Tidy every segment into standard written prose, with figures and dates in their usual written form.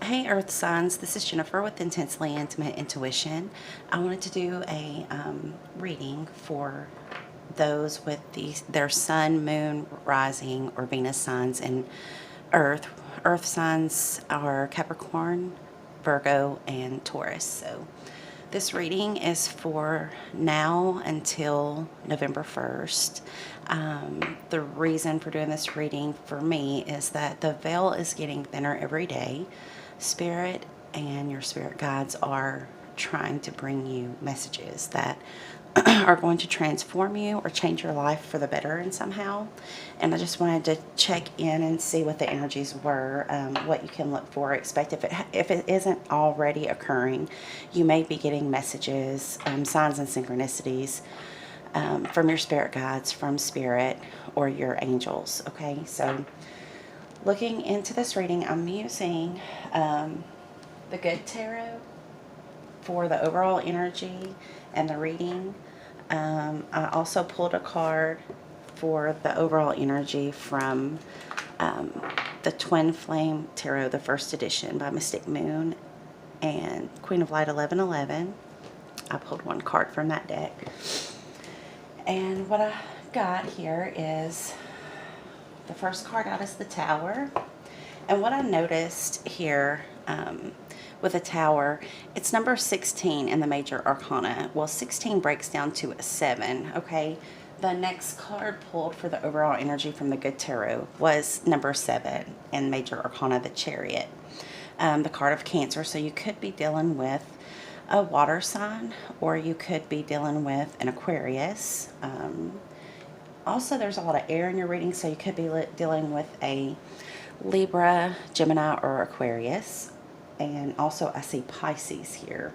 Hey Earth Signs, this is Jennifer with Intensely Intimate Intuition. I wanted to do a reading for those with their Sun, Moon, Rising, or Venus signs in Earth. Earth signs are Capricorn, Virgo, and Taurus. So this reading is for now until November 1st. The reason for doing this reading for me is that the veil is getting thinner every day. Spirit and your spirit guides are trying to bring you messages that are going to transform you or change your life for the better in somehow. And I just wanted to check in and see what the energies were, what you can look for, expect. If it isn't already occurring, you may be getting messages, signs and synchronicities from your spirit guides, from spirit, or your angels. Okay, so looking into this reading, I'm using the Good Tarot for the overall energy and the reading. I also pulled a card for the overall energy from the Twin Flame Tarot, the first edition by Mystic Moon and Queen of Light 1111. I pulled one card from that deck. And what I got here is the first card out is the Tower. And what I noticed here with the Tower, it's number 16 in the major arcana. Well, 16 breaks down to a 7, okay? The next card pulled for the overall energy from the Good Tarot was number 7 in major arcana, the Chariot. The card of Cancer, so you could be dealing with a water sign, or you could be dealing with an Aquarius. Also, there's a lot of air in your reading, so you could be dealing with a Libra, Gemini, or Aquarius. And also I see Pisces here.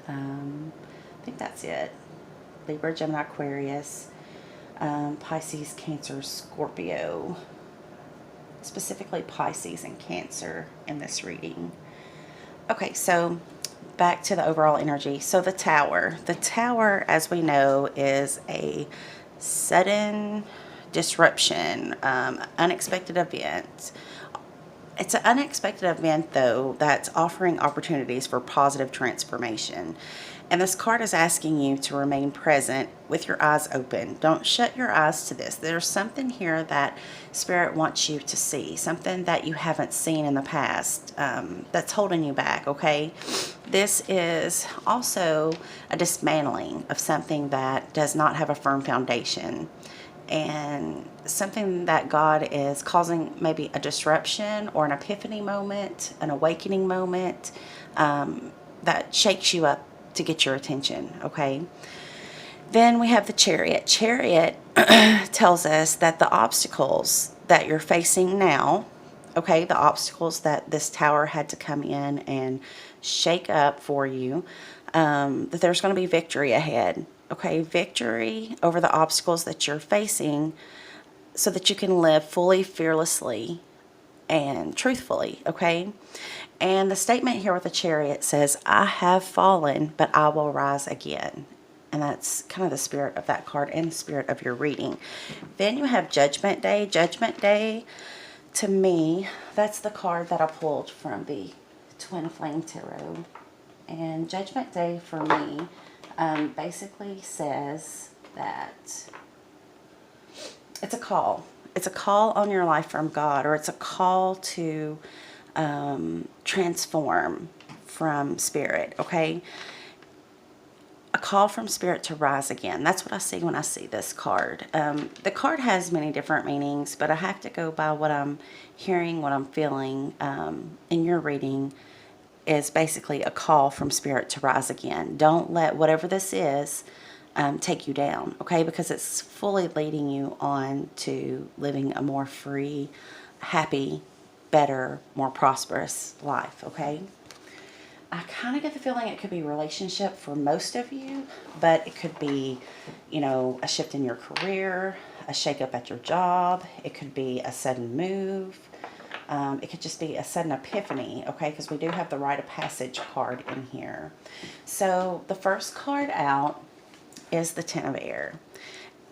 I think that's it. Libra, Gemini, Aquarius, Pisces, Cancer, Scorpio. Specifically Pisces and Cancer in this reading. Okay, so back to the overall energy. So the Tower. The Tower, as we know, is a sudden disruption, unexpected event. It's an unexpected event, though, that's offering opportunities for positive transformation. And this card is asking you to remain present with your eyes open. Don't shut your eyes to this. There's something here that Spirit wants you to see, something that you haven't seen in the past, that's holding you back, okay? This is also a dismantling of something that does not have a firm foundation, and something that God is causing maybe a disruption or an epiphany moment, an awakening moment, that shakes you up to get your attention, okay? Then we have the Chariot. Chariot tells us that the obstacles that you're facing now, okay, the obstacles that this Tower had to come in and shake up for you, that there's going to be victory ahead, okay? Victory over the obstacles that you're facing so that you can live fully, fearlessly, and truthfully, okay? And the statement here with the Chariot says, I have fallen, but I will rise again. And that's kind of the spirit of that card and the spirit of your reading. Then you have Judgment Day. Judgment Day, to me, that's the card that I pulled from the Twin Flame Tarot. And Judgment Day for me basically says that it's a call. It's a call on your life from God, or it's a call to transform from Spirit, okay? A call from Spirit to rise again. That's what I see when I see this card. The card has many different meanings, but I have to go by what I'm hearing, what I'm feeling in your reading is basically a call from Spirit to rise again. Don't let whatever this is take you down, okay? Because it's fully leading you on to living a more free, happy, better, more prosperous life, okay? I kind of get the feeling it could be relationship for most of you, but it could be, you know, a shift in your career, a shakeup at your job. It could be a sudden move. It could just be a sudden epiphany, okay? Because we do have the Rite of Passage card in here. So the first card out is the Ten of Air.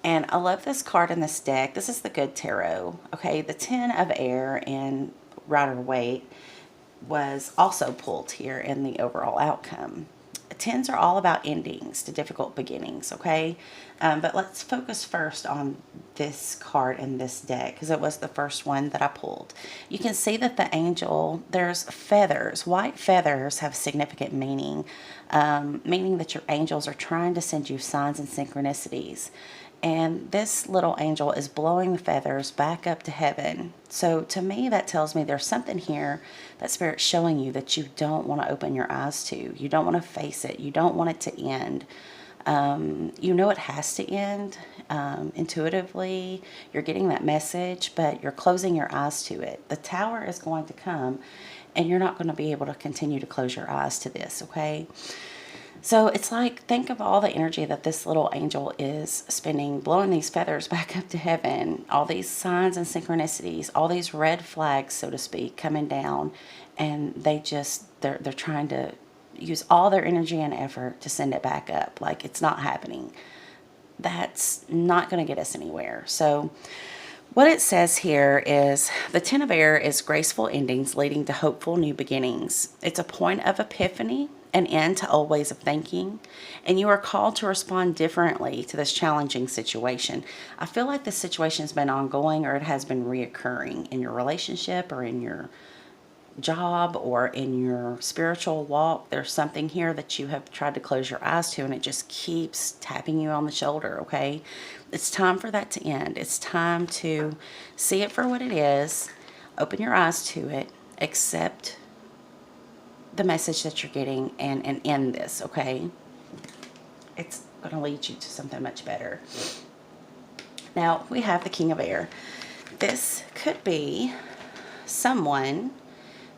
And I love this card in this deck. This is the Good Tarot, okay? The Ten of Air in Rider Waite was also pulled here in the overall outcome. Tens are all about endings to difficult beginnings, okay? But let's focus first on this card in this deck because it was the first one that I pulled. You can see that the angel, there's feathers. White feathers have significant meaning, meaning that your angels are trying to send you signs and synchronicities. And this little angel is blowing the feathers back up to heaven. So to me, that tells me there's something here that Spirit's showing you that you don't want to open your eyes to. You don't want to face it. You don't want it to end. You know it has to end intuitively. You're getting that message, but you're closing your eyes to it. The tower is going to come, and you're not going to be able to continue to close your eyes to this, okay? So it's like, think of all the energy that this little angel is spending, blowing these feathers back up to heaven, all these signs and synchronicities, all these red flags, so to speak, coming down, and they're trying to use all their energy and effort to send it back up. Like, it's not happening. That's not going to get us anywhere. So what it says here is the Ten of Air is graceful endings leading to hopeful new beginnings. It's a point of epiphany, an end to old ways of thinking, and you are called to respond differently to this challenging situation. I feel like this situation has been ongoing, or it has been reoccurring in your relationship or in your job or in your spiritual walk. There's something here that you have tried to close your eyes to, and it just keeps tapping you on the shoulder, okay? It's time for that to end. It's time to see it for what it is, open your eyes to it, accept the message that you're getting, and end this, okay? It's going to lead you to something much better. Now, we have the King of Air. This could be someone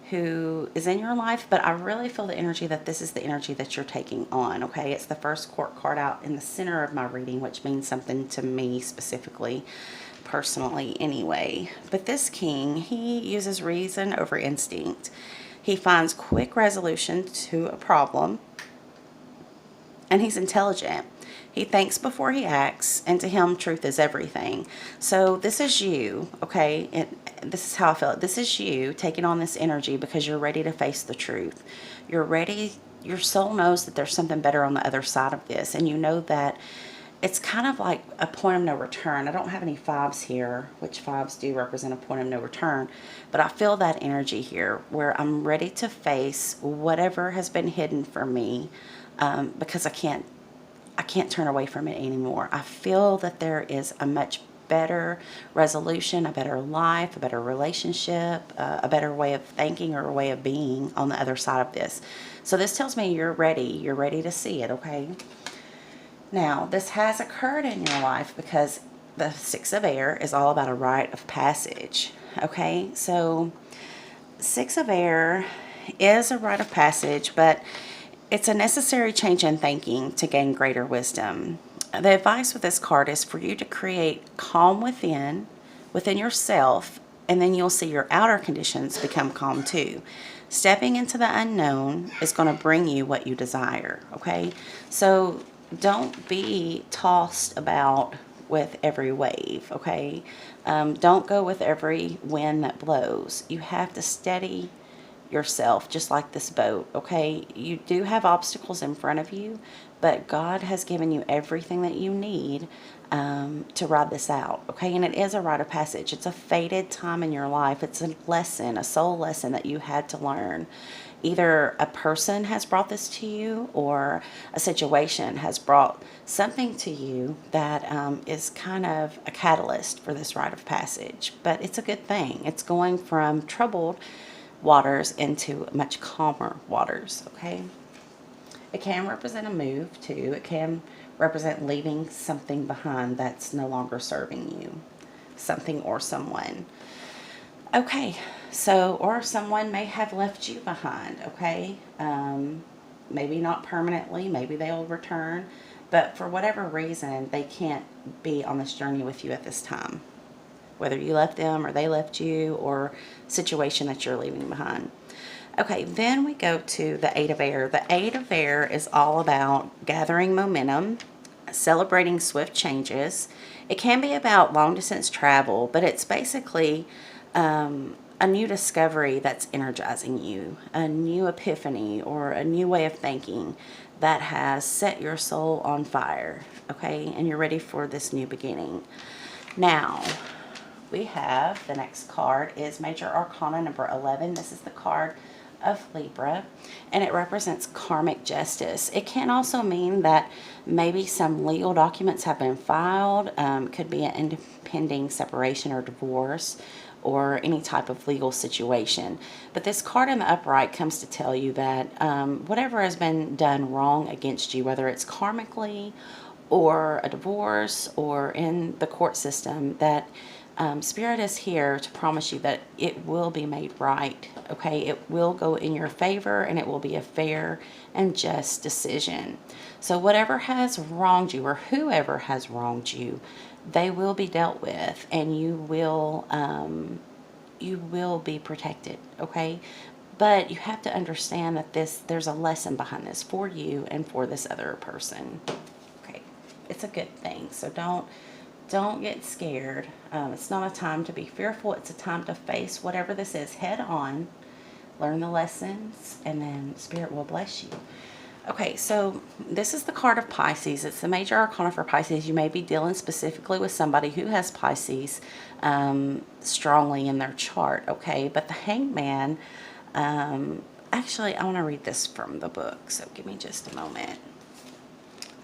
who is in your life, but I really feel the energy that this is the energy that you're taking on, okay? It's the first court card out in the center of my reading, which means something to me specifically, personally anyway. But this king, he uses reason over instinct. He finds quick resolution to a problem, and he's intelligent. He thinks before he acts, and to him, truth is everything. So this is you, okay? And this is how I feel. This is you taking on this energy because you're ready to face the truth. You're ready. Your soul knows that there's something better on the other side of this, and you know that it's kind of like a point of no return. I don't have any fives here, which fives do represent a point of no return, but I feel that energy here where I'm ready to face whatever has been hidden from me, because I can't turn away from it anymore. I feel that there is a much better resolution, a better life, a better relationship, a better way of thinking or a way of being on the other side of this. So this tells me you're ready. You're ready to see it, okay? Now, this has occurred in your life because the Six of Air is all about a rite of passage, okay? So, Six of Air is a rite of passage, but it's a necessary change in thinking to gain greater wisdom. The advice with this card is for you to create calm within yourself, and then you'll see your outer conditions become calm too. Stepping into the unknown is going to bring you what you desire, okay? So don't be tossed about with every wave, okay? Don't go with every wind that blows. You have to steady yourself just like this boat, okay? You do have obstacles in front of you, but God has given you everything that you need to ride this out, okay? And it is a rite of passage. It's a fated time in your life. It's a lesson, a soul lesson that you had to learn. Either a person has brought this to you, or a situation has brought something to you that is kind of a catalyst for this rite of passage. But it's a good thing. It's going from troubled waters into much calmer waters, okay? It can represent a move too. It can represent leaving something behind that's no longer serving you, something or someone. Okay, so, or someone may have left you behind, okay? Maybe not permanently, maybe they'll return, but for whatever reason, they can't be on this journey with you at this time. Whether you left them or they left you, or situation that you're leaving behind. Okay, then we go to the Eight of Air. The Eight of Air is all about gathering momentum, celebrating swift changes. It can be about long distance travel, but it's basically a new discovery that's energizing you, a new epiphany or a new way of thinking that has set your soul on fire, okay? And you're ready for this new beginning. Now, we have the next card is Major Arcana number 11. This is the card of Libra, and it represents karmic justice. It can also mean that maybe some legal documents have been filed, could be an impending separation or divorce, or any type of legal situation. But this card in the upright comes to tell you that whatever has been done wrong against you, whether it's karmically or a divorce or in the court system, that Spirit is here to promise you that it will be made right, okay? It will go in your favor, and it will be a fair and just decision. So whatever has wronged you or whoever has wronged you, they will be dealt with, and you will be protected, okay? But you have to understand that there's a lesson behind this for you and for this other person. Okay, it's a good thing. So don't get scared. It's not a time to be fearful. It's a time to face whatever this is head on, learn the lessons, and then Spirit will bless you. Okay, so this is the card of Pisces. It's the major arcana for Pisces. You may be dealing specifically with somebody who has Pisces strongly in their chart, okay? But the Hangman, actually, I want to read this from the book, so give me just a moment.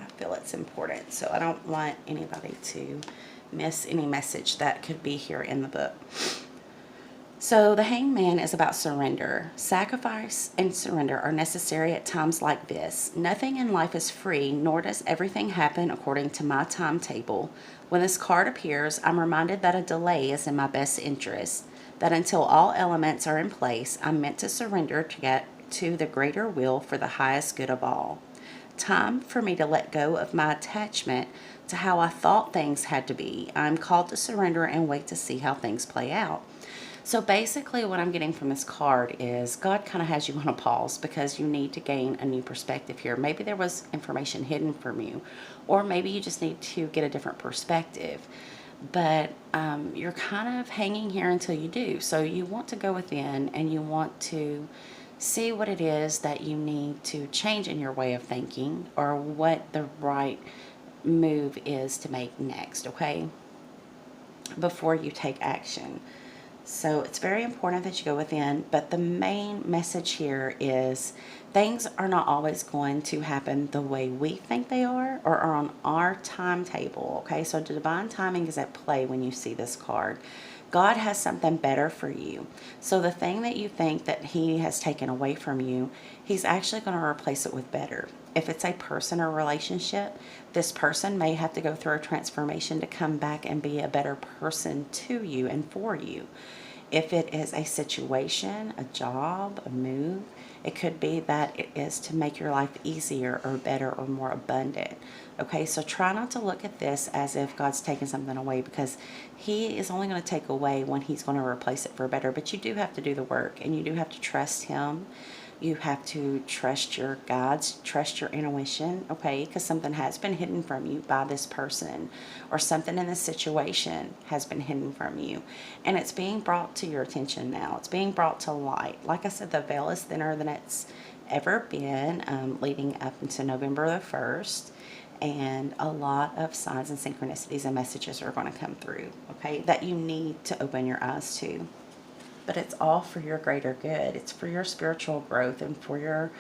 I feel it's important, so I don't want anybody to miss any message that could be here in the book. So the Hangman is about surrender. Sacrifice and surrender are necessary at times like this. Nothing in life is free, nor does everything happen according to my timetable. When this card appears, I'm reminded that a delay is in my best interest, that until all elements are in place, I'm meant to surrender to get to the greater will for the highest good of all. Time for me to let go of my attachment to how I thought things had to be. I'm called to surrender and wait to see how things play out. So basically what I'm getting from this card is God kind of has you on a pause because you need to gain a new perspective here. Maybe there was information hidden from you, or maybe you just need to get a different perspective. But you're kind of hanging here until you do. So you want to go within and you want to see what it is that you need to change in your way of thinking, or what the right move is to make next, okay? Before you take action. So it's very important that you go within, but the main message here is things are not always going to happen the way we think they are or are on our timetable, okay? So the divine timing is at play when you see this card. God has something better for you. So the thing that you think that he has taken away from you, he's actually going to replace it with better. If it's a person or relationship, this person may have to go through a transformation to come back and be a better person to you and for you. If it is a situation, a job, a move, it could be that it is to make your life easier or better or more abundant. Okay, so try not to look at this as if God's taking something away, because he is only going to take away when he's going to replace it for better. But you do have to do the work, and you do have to trust him. You have to trust your guides, trust your intuition, okay? Because something has been hidden from you by this person, or something in this situation has been hidden from you. And it's being brought to your attention now. It's being brought to light. Like I said, the veil is thinner than it's ever been, leading up into November the 1st. And a lot of signs and synchronicities and messages are going to come through, okay, that you need to open your eyes to. But it's all for your greater good. It's for your spiritual growth and for your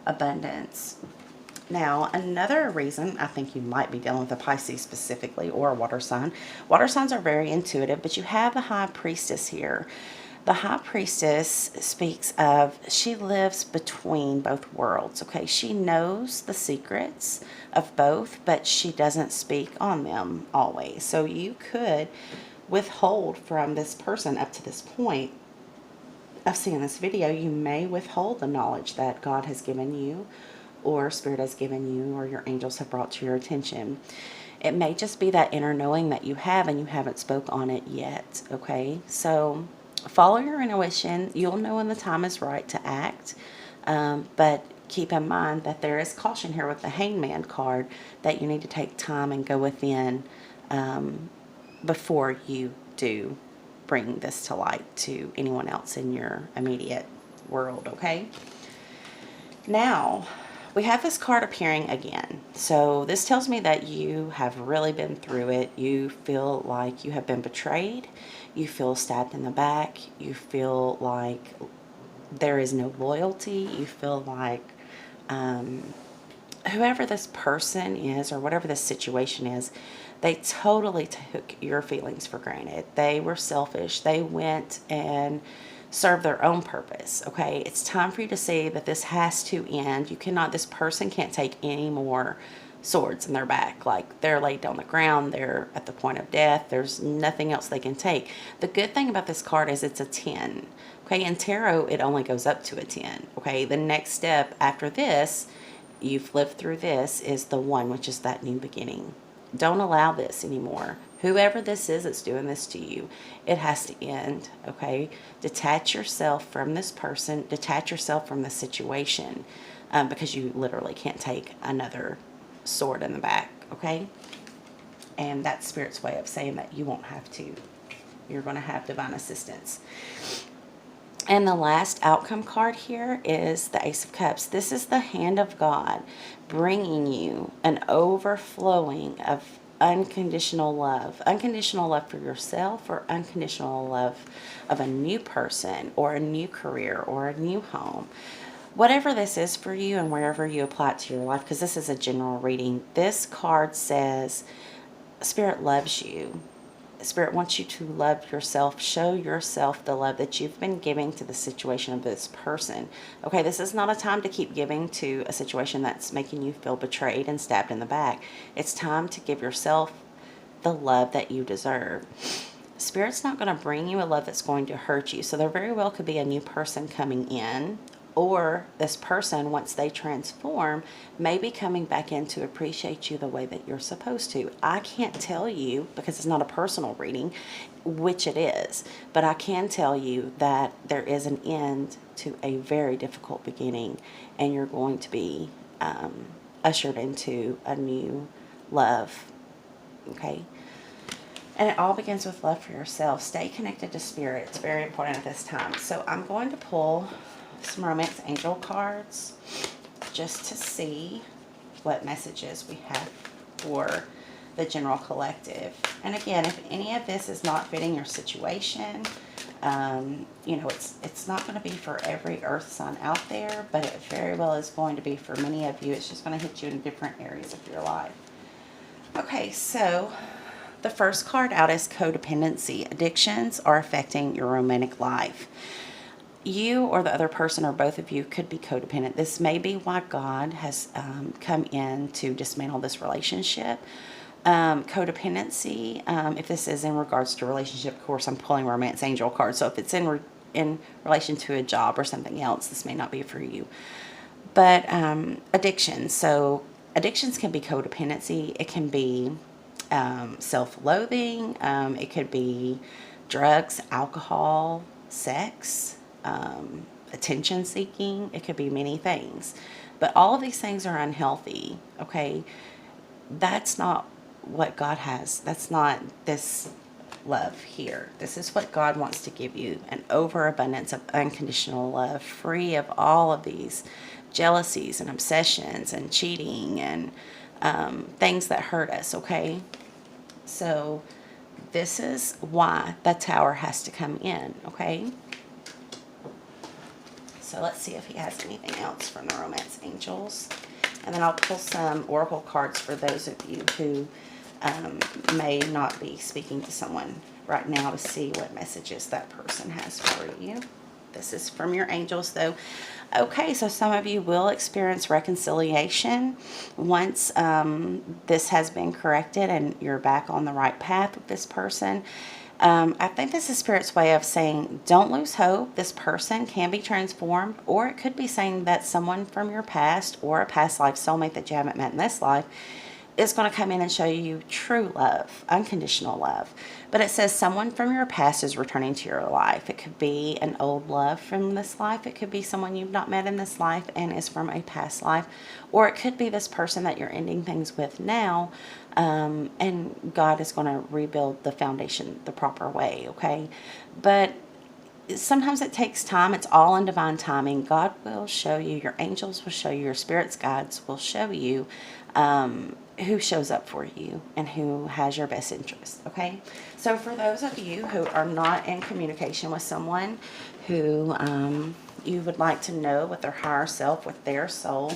abundance. Now, another reason I think you might be dealing with a Pisces specifically, or a water sign. Water signs are very intuitive, but you have the High Priestess here. The High Priestess speaks of, she lives between both worlds, okay? She knows the secrets of both, but she doesn't speak on them always. So you could withhold from this person up to this point of seeing this video. You may withhold the knowledge that God has given you, or Spirit has given you, or your angels have brought to your attention. It may just be that inner knowing that you have and you haven't spoke on it yet, okay? So follow your intuition. You'll know when the time is right to act, but keep in mind that there is caution here with the Hangman card, that you need to take time and go within before you do bring this to light to anyone else in your immediate world, okay? Now, we have this card appearing again. So this tells me that you have really been through it. You feel like you have been betrayed. You feel stabbed in the back. You feel like there is no loyalty. You feel like whoever this person is or whatever this situation is, they totally took your feelings for granted. They were selfish. They went and served their own purpose. Okay, it's time for you to see that this has to end. You cannot, this person can't take any more swords in their back. Like, they're laid on the ground, they're at the point of death, there's nothing else they can take. The good thing about this card is it's a 10. Okay, in tarot, it only goes up to a 10. Okay, the next step after this, you've lived through this, is the 1, which is that new beginning. Don't allow this anymore. Whoever this is that's doing this to you, it has to end, okay? Detach yourself from this person. Detach yourself from the situation, because you literally can't take another sword in the back, okay? And that's Spirit's way of saying that you won't have to. You're going to have divine assistance. And the last outcome card here is the Ace of Cups. This is the hand of God bringing you an overflowing of unconditional love. Unconditional love for yourself, or unconditional love of a new person or a new career or a new home. Whatever this is for you and wherever you apply it to your life, because this is a general reading, this card says Spirit loves you. Spirit wants you to love yourself. Show yourself the love that you've been giving to the situation of this person. Okay, this is not a time to keep giving to a situation that's making you feel betrayed and stabbed in the back. It's time to give yourself the love that you deserve. Spirit's not going to bring you a love that's going to hurt you. So there very well could be a new person coming in, or this person, once they transform, may be coming back in to appreciate you the way that you're supposed to. I can't tell you, because it's not a personal reading, which it is, but I can tell you that there is an end to a very difficult beginning, and you're going to be ushered into a new love, okay? And it all begins with love for yourself. Stay connected to Spirit. It's very important at this time. So I'm going to pull some Romance Angel cards just to see what messages we have for the general collective. And again, if any of this is not fitting your situation, you know, it's not going to be for every earth sign out there, but it very well is going to be for many of you. It's just going to hit you in different areas of your life. Okay, so the first card out is codependency. Addictions are affecting your romantic life. You or the other person, or both of you, could be codependent. This may be why God has come in to dismantle this relationship. Codependency, if this is in regards to relationship, of course, I'm pulling Romance Angel cards. So if it's in relation to a job or something else, this may not be for you. But addiction. So addictions can be codependency. It can be self-loathing. It could be drugs, alcohol, sex, attention seeking. It could be many things, but all of these things are unhealthy. Okay, that's not what God has. That's not this love here. This is what God wants to give you: an overabundance of unconditional love, free of all of these jealousies and obsessions and cheating and things that hurt us. Okay, so this is why the Tower has to come in. Okay, so let's see if he has anything else from the Romance Angels. And then I'll pull some oracle cards for those of you who may not be speaking to someone right now, to see what messages that person has for you. This is from your angels, though. Okay, so some of you will experience reconciliation once this has been corrected and you're back on the right path with this person. I think this is Spirit's way of saying, don't lose hope. This person can be transformed, or it could be saying that someone from your past or a past life soulmate that you haven't met in this life is going to come in and show you true love, unconditional love. But it says someone from your past is returning to your life. It could be an old love from this life. It could be someone you've not met in this life and is from a past life. Or it could be this person that you're ending things with now. And God is going to rebuild the foundation the proper way, okay? But sometimes it takes time. It's all in divine timing. God will show you, your angels will show you, your spirits guides will show you who shows up for you and who has your best interest, okay? So for those of you who are not in communication with someone who you would like to know with their higher self, with their soul,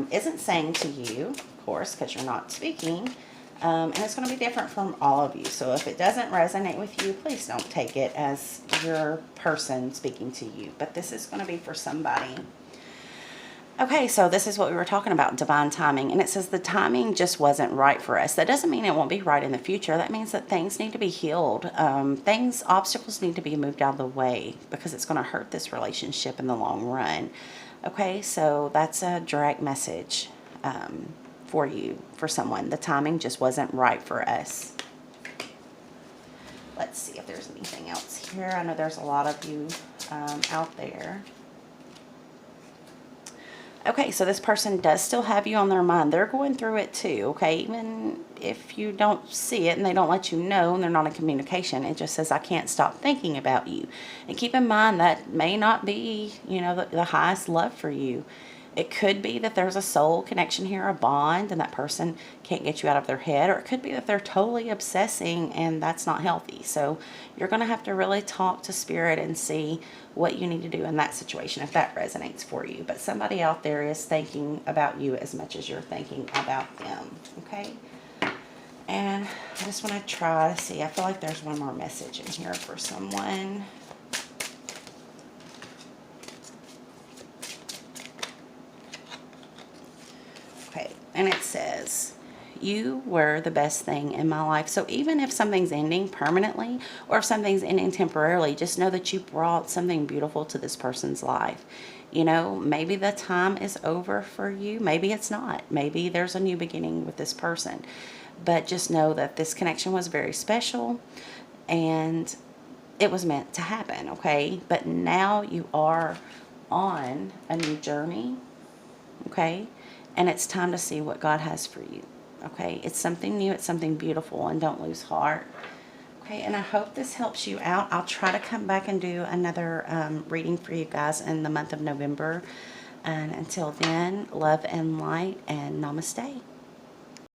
isn't saying to you, of course, because you're not speaking, and it's going to be different from all of you. So if it doesn't resonate with you, please don't take it as your person speaking to you. But this is going to be for somebody. Okay, so this is what we were talking about, divine timing. And it says the timing just wasn't right for us. That doesn't mean it won't be right in the future. That means that things need to be healed. Obstacles need to be moved out of the way because it's going to hurt this relationship in the long run. Okay, so that's a direct message for you, for someone. The timing just wasn't right for us. Let's see if there's anything else here. I know there's a lot of you out there. Okay, so this person does still have you on their mind. They're going through it too, okay? Even if you don't see it and they don't let you know and they're not in communication, it just says, I can't stop thinking about you. And keep in mind that may not be, you know, the highest love for you. It could be that there's a soul connection here, a bond, and that person can't get you out of their head. Or it could be that they're totally obsessing, and that's not healthy. So you're going to have to really talk to Spirit and see what you need to do in that situation, if that resonates for you. But somebody out there is thinking about you as much as you're thinking about them, okay? And I just want to try to see. I feel like there's one more message in here for someone. Okay, and it says, you were the best thing in my life. So even if something's ending permanently or if something's ending temporarily, just know that you brought something beautiful to this person's life. You know, maybe the time is over for you. Maybe it's not. Maybe there's a new beginning with this person. But just know that this connection was very special and it was meant to happen, okay? But now you are on a new journey, okay? And it's time to see what God has for you, okay? It's something new, it's something beautiful, and don't lose heart. Okay, and I hope this helps you out. I'll try to come back and do another reading for you guys in the month of November. And until then, love and light, and namaste.